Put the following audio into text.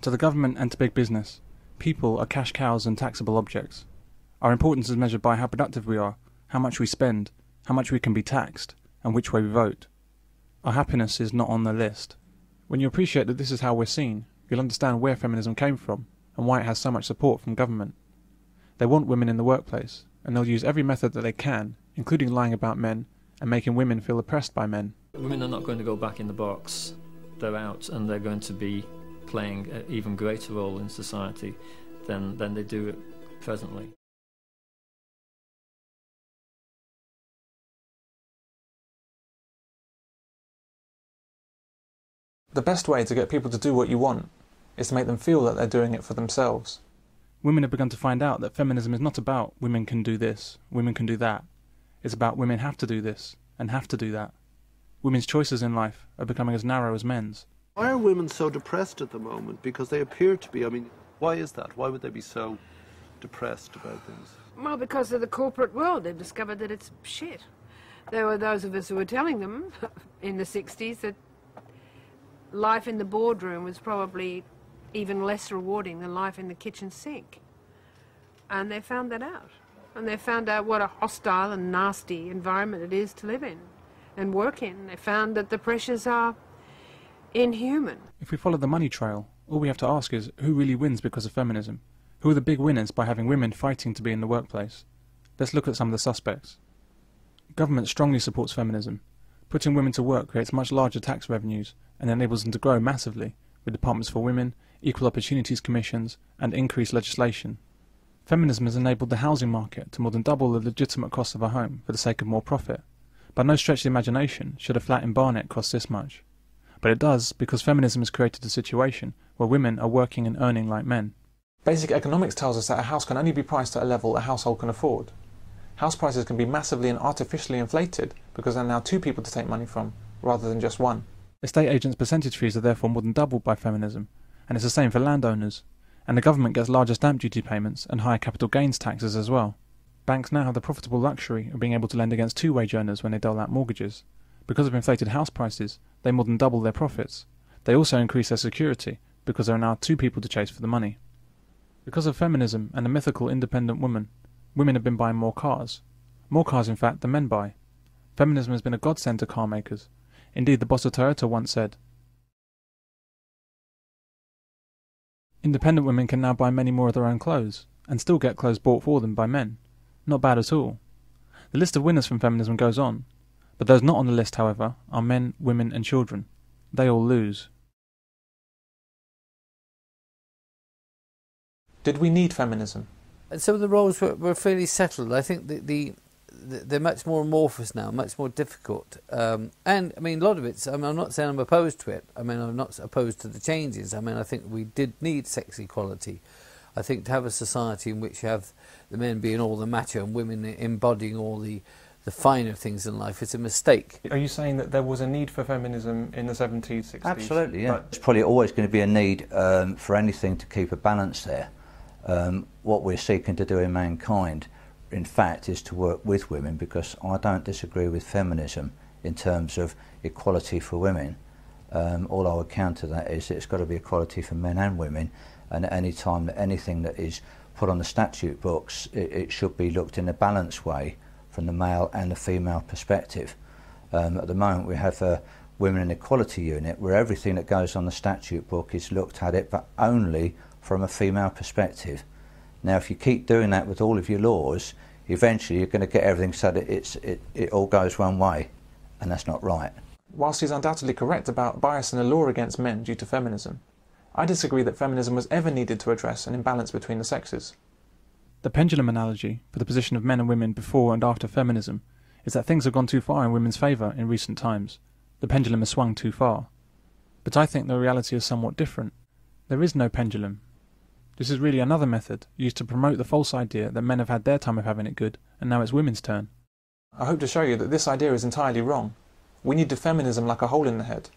To the government and to big business, people are cash cows and taxable objects. Our importance is measured by how productive we are, how much we spend, how much we can be taxed, and which way we vote. Our happiness is not on the list. When you appreciate that this is how we're seen, you'll understand where feminism came from and why it has so much support from government. They want women in the workplace, and they'll use every method that they can, including lying about men and making women feel oppressed by men. Women are not going to go back in the box. They're out, and they're going to be playing an even greater role in society than they do presently. The best way to get people to do what you want is to make them feel that they're doing it for themselves. Women have begun to find out that feminism is not about women can do this, women can do that. It's about women have to do this and have to do that. Women's choices in life are becoming as narrow as men's. Why are women so depressed at the moment? Because they appear to be. I mean, why is that? Why would they be so depressed about things? Well, because of the corporate world. They've discovered that it's shit. There were those of us who were telling them in the 60s that life in the boardroom was probably even less rewarding than life in the kitchen sink. And they found that out. And they found out what a hostile and nasty environment it is to live in and work in. They found that the pressures are inhuman. If we follow the money trail, all we have to ask is who really wins because of feminism? Who are the big winners by having women fighting to be in the workplace? Let's look at some of the suspects. Government strongly supports feminism. Putting women to work creates much larger tax revenues and enables them to grow massively, with departments for women, equal opportunities commissions, and increased legislation. Feminism has enabled the housing market to more than double the legitimate cost of a home for the sake of more profit. By no stretch of the imagination should a flat in Barnet cost this much. But it does because feminism has created a situation where women are working and earning like men. Basic economics tells us that a house can only be priced at a level a household can afford. House prices can be massively and artificially inflated because there are now two people to take money from, rather than just one. Estate agents' percentage fees are therefore more than doubled by feminism, and it's the same for landowners. And the government gets larger stamp duty payments and higher capital gains taxes as well. Banks now have the profitable luxury of being able to lend against two-wage earners when they dole out mortgages. Because of inflated house prices, they more than double their profits. They also increase their security because there are now two people to chase for the money. Because of feminism and the mythical independent woman, women have been buying more cars. More cars, in fact, than men buy. Feminism has been a godsend to car makers. Indeed, the boss of Toyota once said, "Independent women can now buy many more of their own clothes, and still get clothes bought for them by men. Not bad at all." The list of winners from feminism goes on, but those not on the list, however, are men, women and children. They all lose. Did we need feminism? And some of the roles were fairly settled. I think they're much more amorphous now, much more difficult. And, I mean, a lot of it's, I'm not saying I'm opposed to it. I mean, I'm not opposed to the changes. I mean, I think we did need sex equality. I think to have a society in which you have the men being all the macho and women embodying all the finer things in life, it's a mistake. Are you saying that there was a need for feminism in the 70s, 60s? Absolutely, yeah. There's probably always going to be a need for anything to keep a balance there. What we're seeking to do in mankind, in fact, is to work with women, because I don't disagree with feminism in terms of equality for women. All I would counter that is it's got to be equality for men and women, and at any time that anything that is put on the statute books, it should be looked in a balanced way from the male and the female perspective. At the moment we have a Women Equality Unit where everything that goes on the statute book is looked at it, but only from a female perspective. Now if you keep doing that with all of your laws, eventually you're going to get everything so that it all goes one way, and that's not right. Whilst he's undoubtedly correct about bias in the law against men due to feminism, I disagree that feminism was ever needed to address an imbalance between the sexes. The pendulum analogy for the position of men and women before and after feminism is that things have gone too far in women's favour in recent times. The pendulum has swung too far. But I think the reality is somewhat different. There is no pendulum. This is really another method used to promote the false idea that men have had their time of having it good and now it's women's turn. I hope to show you that this idea is entirely wrong. We need feminism like a hole in the head.